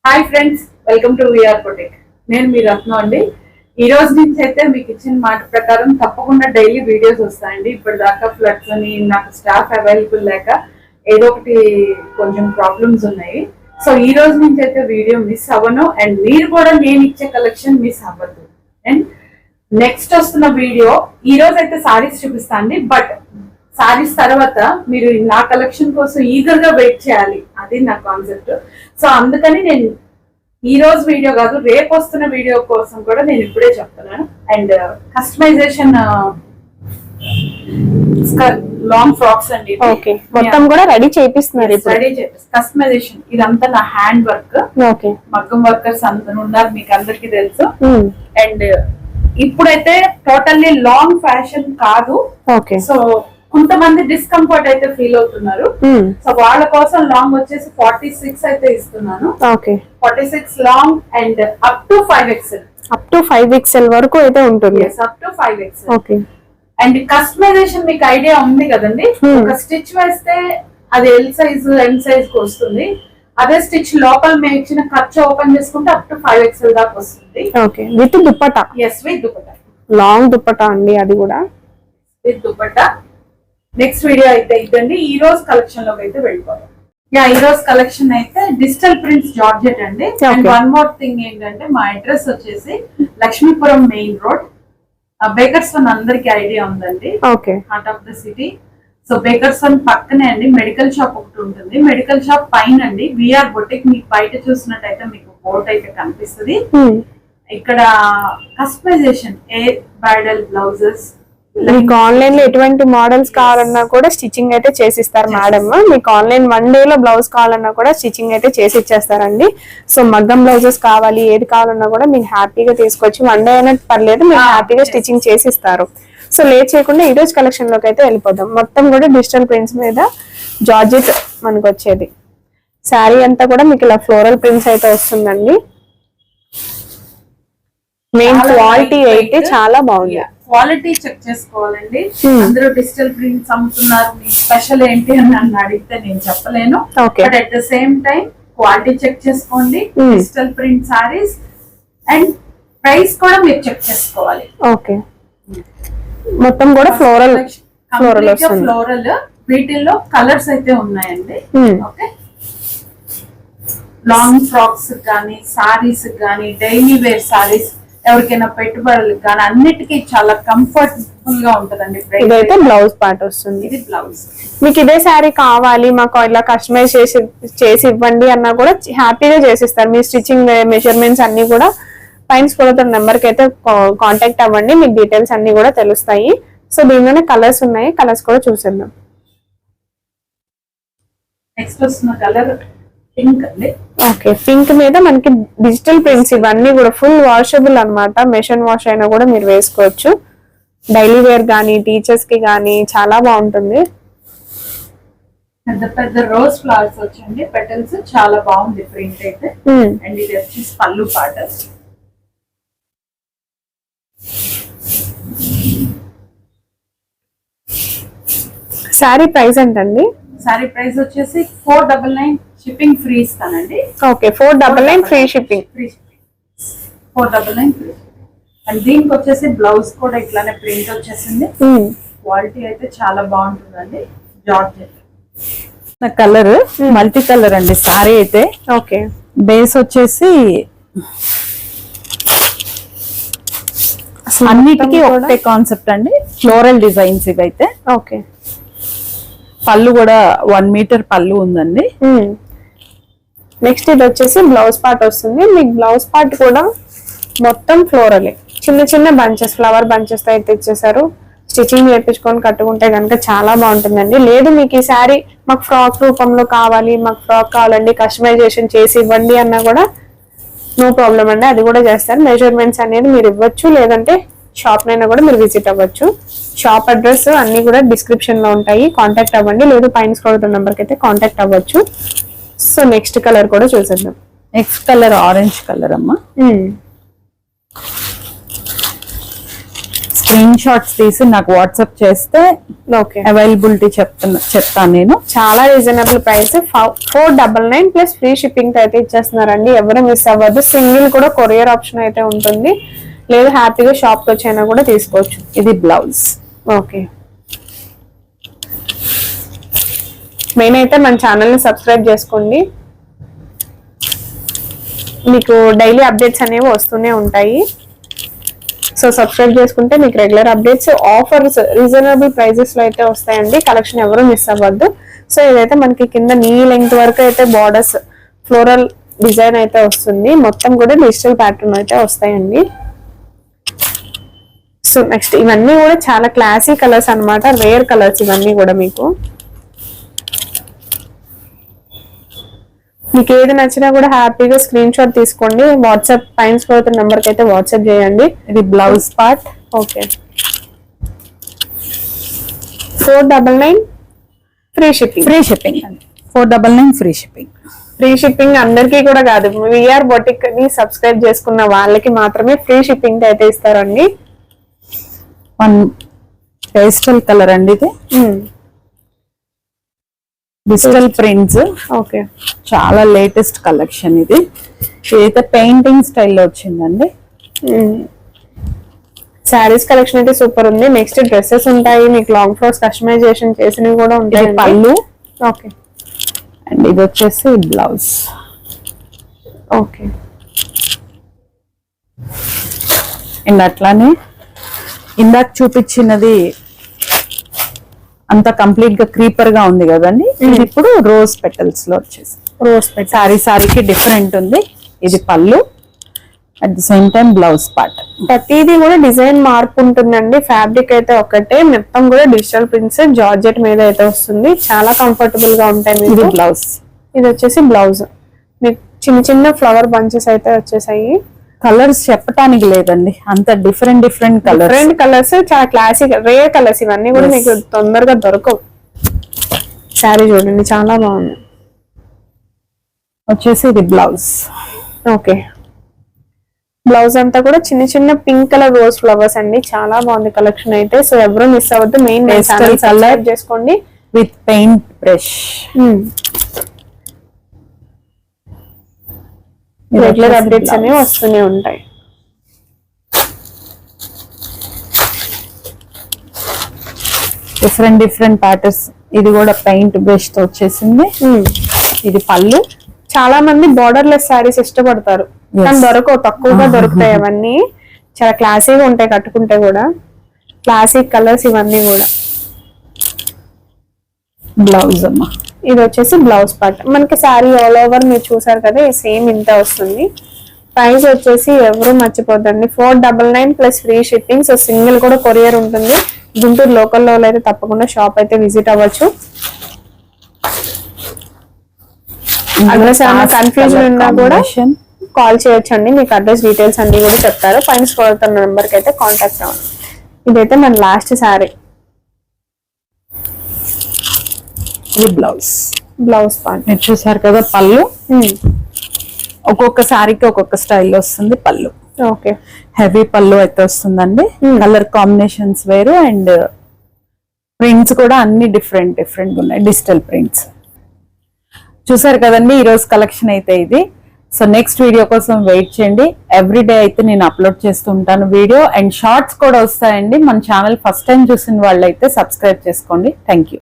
Hi friends, welcome to VR boutique. నేను మీ రత్నం అండి. ఈ రోజు నుంచి అయితే మీకు ఇచ్చిన మాట ప్రకారం తప్పకుండా డైలీ వీడియోస్ వస్తాయండి. ఇప్పటిదాకా ఫ్లడ్స్ అని నాకు స్టాఫ్ అవైలబుల్ లేక ఏదో ఒకటి కొంచెం ప్రాబ్లమ్స్ ఉన్నాయి. సో ఈ రోజు నుంచి అయితే వీడియో మిస్ అవ్వను అండ్ మీరు కూడా నేను ఇచ్చే కలెక్షన్ మిస్ అవ్వద్దు. అండ్ నెక్స్ట్ వస్తున్న వీడియో ఈ రోజు అయితే సారీస్ చూపిస్తాండి. బట్ సారీస్ తర్వాత మీరు నా కలెక్షన్ కోసం ఈగర్ గా వెయిట్ చేయాలి, అది నా కాన్సెప్ట్. సో అందుకని నేను ఈ రోజు వీడియో కాదు, రేపు వస్తున్న వీడియో కోసం కూడా నేను ఇప్పుడే చెప్తున్నాను. అండ్ కస్టమైజేషన్ లాంగ్ ఫ్రాక్స్ అండి, ఓకే, మొత్తం కూడా రెడీ చేపిస్తున్నారు. రెడీ చేపిస్తారు. కస్టమైజేషన్ ఇదంతా నా హ్యాండ్ వర్క్. ఓకే, మగ్గం వర్కర్స్ అందరూ ఉన్నారు, మీకు అందరికి తెలుసు. అండ్ ఇప్పుడైతే టోటల్లీ లాంగ్ ఫ్యాషన్ కాదు. ఓకే, సో కొంతమంది డిస్కంఫర్ట్ అయితే ఫీల్ అవుతున్నారు. సో వాళ్ళ కోసం లాంగ్ వచ్చేసి 46 అయితే ఇస్తున్నాను. Okay, 46 long and up to 5XL. Up to 5XL వరకు అయితే ఉంటుంది. Up to 5XL. Okay, and customisation మీకు ఐడియా ఉంది కదండి. ఒక స్టిచ్ వేస్తే అది ఎల్ సైజ్ ఎం సైజ్ కు వస్తుంది. అదే స్టిచ్ లోపల మేము ఇచ్చిన ఖర్చు ఓపెన్ చేసుకుంటే అప్ టు 5XL దాకా వస్తుంది. Okay, with dupatta. Yes, with dupatta, long dupatta అండి, అది కూడా విత్ దుపట్టా. నెక్స్ట్ వీడియో అయితే ఇదండి. ఈ రోజు కలెక్షన్ లోకి అయితే వెళ్ళిపోతాం. ఈ రోజు కలెక్షన్ అయితే డిజిటల్ ప్రింట్స్ జార్జెట్ అండి. అండ్ వన్ మోర్ థింగ్ ఏంటంటే మా అడ్రస్ వచ్చేసి Lakshmipuram main road, bakers one అందరికి ఐడియా ఉందండి. Okay, heart of the city. So bakers one పక్కనే అండి మెడికల్ షాప్ ఒకటి ఉంటుంది. మెడికల్ షాప్ పైన అండి విఆర్ బొటిక్. మీకు బయట చూసినట్టయితే మీకు బోర్డ్ అయితే కనిపిస్తుంది. ఇక్కడ కస్టమైజేషన్ బ్రైడల్ బ్లౌజెస్, మీకు ఆన్లైన్ లో ఎటువంటి మోడల్స్ కావాలన్నా కూడా స్టిచ్చింగ్ అయితే చేసిస్తారు మేడం. మీకు ఆన్లైన్ 1 day లో బ్లౌజ్ కావాలన్నా కూడా స్టిచ్చింగ్ అయితే చేసి ఇచ్చేస్తారండి. సో మగ్గం బ్లౌజెస్ కావాలి, ఏది కావాలన్నా కూడా మీకు హ్యాపీగా తీసుకోవచ్చు. 1 day అయినా పర్లేదు, మీరు హ్యాపీగా స్టిచ్చింగ్ చేసి ఇస్తారు. సో లేట్ చేయకుండా ఈ రోజు కలెక్షన్ లోకి అయితే వెళ్ళిపోదాం. మొత్తం కూడా డిజిటల్ ప్రింట్స్ మీద జార్జెట్ మనకు వచ్చేది. శారీ అంతా కూడా మీకు ఇలా ఫ్లోరల్ ప్రింట్స్ అయితే వస్తుందండి. మెయిన్ క్వాలిటీ అయితే చాలా బాగుంది. క్వాలిటీ చెక్ చేసుకోవాలండి. అందరూ డిజిటల్ ప్రింట్స్ అమ్ముతున్నారు, మీ స్పెషల్ ఏంటి అని నన్ను అడిగితే నేను చెప్పలేను. But at the same time quality check చేసుకోండి. Digital print saris and price కూడా మీరు చెక్ చేసుకోవాలి. ఓకే, మొత్తం కూడా ఫ్లోరల్ ఫ్లోరల్. వీటిల్లో కలర్స్ అయితే ఉన్నాయండి. ఓకే, లాంగ్ ఫ్రాక్స్ కానీ సారీస్ కానీ డైలీ వేర్ సారీస్, ఎవరికైనా పెట్టుబడులకు కానీ అన్నిటికీ చాలా కంఫర్టబుల్ గా ఉంటదండి. ఇదైతే బ్లౌజ్ పార్ట్ వస్తుంది. ఇది బ్లౌజ్. మీకు ఇదే శారీ కావాలి, మాకు ఇలా కస్టమైజ్ చేసి ఇవ్వండి అన్నా కూడా హ్యాపీగా చేసిస్తారు. మీ స్టిచ్చింగ్ మెజర్మెంట్స్ అన్ని కూడా పైన స్క్రోల్ నెంబర్ కి అయితే కాంటాక్ట్ అవ్వండి, మీకు డీటెయిల్స్ అన్ని కూడా తెలుస్తాయి. సో దీనిలోనే కలర్స్ ఉన్నాయి, కలర్స్ కూడా చూసేద్దాం. నెక్స్ట్ వస్తున్న కలర్ పింక్ అండి. ఓకే, పింక్ మీద మనకి డిజిటల్ ప్రింట్స్ ఇవన్నీ కూడా ఫుల్ వాషబుల్ అన్నమాట. మెషిన్ వాష్ అయినా కూడా మీరు వేసుకోవచ్చు. డైలీ వేర్ గానీ టీచర్స్ కి గానీ చాలా బాగుంటుంది. పెద్ద పెద్ద రోజ్ ఫ్లవర్స్ వచ్చండి, పెటల్స్ చాలా బాగుంది ప్రింట్ అయితే. అండ్ ఇది వచ్చేసి పళ్ళు పాట. శారీ ప్రైస్ ఎంతండి? శారీ ప్రైస్ వచ్చేసి 499 షిప్పింగ్ ఫ్రీ ఇస్తానండి. Okay, 499 free shipping. 499 free. And దీనికి వచ్చేసి బ్లౌజ్ కూడా ఇట్లానే ప్రింట్ వచ్చేసింది. క్వాలిటీ అయితే చాలా బాగుంటుందండి. జార్జెట్ కలర్ మల్టీ కలర్ అండి సారీ అయితే. ఓకే, బేస్ వచ్చేసి అన్నిటికీ ఒకటే కాన్సెప్ట్ అండి, ఫ్లోరల్ డిజైన్స్ ఇవైతే. ఓకే, పళ్ళు కూడా 1 మీటర్ పళ్ళు ఉందండి. నెక్స్ట్ ఇది వచ్చేసి బ్లౌజ్ పార్ట్ వస్తుంది. మీకు బ్లౌజ్ పార్ట్ కూడా మొత్తం ఫ్లోరలే, చిన్న చిన్న బంచెస్, ఫ్లవర్ బంచెస్ తో అయితే ఇచ్చేసారు. స్టిచ్చింగ్ చేయించుకొని కట్టుకుంటే కనుక చాలా బాగుంటుందండి. లేదు మీకు ఈ శారీ మాకు ఫ్రాక్ రూపంలో కావాలి, మాకు ఫ్రాక్ కావాలండి, కస్టమైజేషన్ చేసి ఇవ్వండి అన్నా కూడా నో ప్రాబ్లం అండి, అది కూడా చేస్తారు. మెజర్మెంట్స్ అనేది మీరు ఇవ్వచ్చు, లేదంటే షాప్ నైనా కూడా మీరు విజిట్ అవ్వచ్చు. షాప్ అడ్రస్ అన్ని కూడా డిస్క్రిప్షన్ లో ఉంటాయి, కాంటాక్ట్ అవ్వండి. లేదు పైన స్క్రోల్ అవుతున్న నెంబర్కి అయితే కాంటాక్ట్ అవ్వచ్చు. సో నెక్స్ట్ కలర్ కూడా చూసేద్దాం. నెక్స్ట్ కలర్ ఆరెంజ్ కలర్ అమ్మా. స్క్రీన్ షాట్స్ తీసి నాకు వాట్సాప్ చేస్తే ఓకే, అవైలబిలిటీ చెప్తాను నేను. చాలా reasonable price 499 plus free shipping తో అయితే ఇచ్చేస్తున్నారండి. ఎవరు మిస్ అవ్వద్దు. సింగిల్ కూడా కొరియర్ ఆప్షన్ అయితే ఉంటుంది, లేదు హ్యాపీగా షాప్ కి వచ్చైనా కూడా తీసుకోవచ్చు. ఇది బ్లౌజ్. ఓకే, మెయిన్ అయితే మన ఛానల్ ని సబ్స్క్రైబ్ చేసుకోండి, మీకు డైలీ అప్డేట్స్ అనేవి వస్తూనే ఉంటాయి. సో సబ్స్క్రైబ్ చేసుకుంటే మీకు regular updates, offers reasonable prices లో అయితే వస్తాయండి. కలెక్షన్ ఎవరు మిస్ అవ్వద్దు. సో ఇదైతే మనకి కింద నీ లెంగ్త్ వరకు అయితే బార్డర్స్ ఫ్లోరల్ డిజైన్ అయితే వస్తుంది, మొత్తం కూడా డిజిటల్ ప్యాటర్న్ అయితే వస్తాయండి. సో నెక్స్ట్ ఇవన్నీ కూడా చాలా క్లాసీ కలర్స్ అన్నమాట, రేర్ కలర్స్ ఇవన్నీ కూడా. మీకు ఏది నచ్చినా కూడా హ్యాపీగా స్క్రీన్ షాట్ తీసుకోండి, వాట్సాప్ పైన స్క్రోల్ నెంబర్ కి అయితే వాట్సాప్ చేయండి. ఇది blouse part. Okay, 499 free shipping. 499 free shipping. Free shipping అందరికీ కూడా కాదు, విఆర్ బొటిక్ ని సబ్స్క్రైబ్ చేసుకున్న వాళ్ళకి మాత్రమే ఫ్రీ షిప్పింగ్ అయితే ఇస్తారండి. పేస్టల్ కలర్ అండి ఇది, డిజిటల్ ప్రింట్స్. ఓకే, చాలా లేటెస్ట్ కలెక్షన్ ఇది. ఇదైతే పెయింటింగ్ స్టైల్లో వచ్చిందండి. శారీస్ కలెక్షన్ అయితే సూపర్ ఉంది. నెక్స్ట్ డ్రెస్సెస్ ఉంటాయి, మీకు లాంగ్ ఫ్రాక్స్ కస్టమైజేషన్ చేసినవి కూడా ఉంటాయి. పళ్ళు. ఓకే, అండ్ ఇది వచ్చేసి బ్లౌజ్. ఓకే, అండ్ అట్లానే ఇందాక చూపించినది అంత కంప్లీట్ గా క్రీపర్ గా ఉంది కదండి, ఇది ఇప్పుడు రోజ్ పెటల్స్ లో వచ్చేసి రోజ్ పెటల్. సారీకి డిఫరెంట్ ఉంది. ఇది పళ్ళు, at the same time blouse part. ప్రతిదీ కూడా డిజైన్ మార్పు ఉంటుందండి. ఫ్యాబ్రిక్ అయితే ఒకటే, మొత్తం కూడా డిజిటల్ ప్రింట్స్ జార్జెట్ మీద అయితే వస్తుంది, చాలా కంఫర్టబుల్ గా ఉంటాయి. ఇది బ్లౌజ్. ఇది వచ్చేసి బ్లౌజ్, మీకు చిన్న చిన్న ఫ్లవర్ బంచెస్ అయితే వచ్చేసాయి. కలర్స్ చెప్పడానికి లేదండి, అంత డిఫరెంట్ కలర్స్, చాలా క్లాసిక్ రేర్ కలర్స్ ఇవన్నీ కూడా మీకు తొందరగా దొరకవు. శారీ చూడండి చాలా బాగుంది. వచ్చేసి ఇది బ్లౌజ్. ఓకే, బ్లౌజ్ అంతా కూడా చిన్న చిన్న పింక్ కలర్ రోజ్ ఫ్లవర్స్ అండి, చాలా బాగుంది కలెక్షన్ అయితే. సో ఎవరు మిస్ అవ్వద్దు, మెయిన్ కలర్ చేసుకోండి with paint brush. Regular updates అనేవి వస్తూనే ఉంటాయి. Different patterns. ఇది కూడా పెయింట్ బ్రష్ తో వచ్చేసింది. ఇది పళ్ళు. చాలా మంది బార్డర్ లెస్ శారీస్ ఇష్టపడతారు, కానీ దొరకవు, తక్కువగా దొరుకుతాయి. అవన్నీ చాలా క్లాసీగా ఉంటాయి, కట్టుకుంటే కూడా క్లాసిక్ కలర్స్ ఇవన్నీ కూడా. బ్లౌజ్ అమ్మా. ఇది వచ్చేసి బ్లౌజ్ పార్ట్. మనకి శారీ ఆల్ ఓవర్ మీరు చూసారు కదా, సేమ్ ఇంత వస్తుంది. ప్రైస్ వచ్చేసి ఎవరు మర్చిపోద్దండి, 499 plus free shipping. So single కూడా కొరియర్ ఉంటుంది. గుంటూరు లోకల్లో అయితే తప్పకుండా షాప్ అయితే విజిట్ అవ్వచ్చు. అడ్రస్ ఏమైనా కన్ఫ్యూజన్ ఉన్నా కూడా కాల్ చేయొచ్చండి, మీకు అడ్రస్ డీటెయిల్స్ అన్ని కూడా చెప్తారు. పైన స్క్రోల్ అవుతున్న నెంబర్ కి అయితే కాంటాక్ట్ అవ్వండి. ఇదైతే మన లాస్ట్ శారీ. ఇది బ్లౌజ్ పార్ట్. మీరు చూసారు కదా, పళ్ళు. ఒక్కొక్క శారీకి ఒక్కొక్క స్టైల్లో వస్తుంది పళ్ళు. ఓకే, హెవీ పళ్ళు అయితే వస్తుందండి. కలర్ కాంబినేషన్స్ వేరు, అండ్ ప్రింట్స్ కూడా అన్ని డిఫరెంట్ ఉన్నాయి, డిజిటల్ ప్రింట్స్. చూసారు కదండి ఈరోజు కలెక్షన్ అయితే ఇది. సో నెక్స్ట్ వీడియో కోసం వెయిట్ చేయండి. ఎవ్రీడే అయితే నేను అప్లోడ్ చేస్తూ ఉంటాను వీడియో, అండ్ షార్ట్స్ కూడా వస్తాయండి. మన ఛానల్ ఫస్ట్ టైం చూసిన వాళ్ళు అయితే సబ్స్క్రైబ్ చేసుకోండి. Thank you.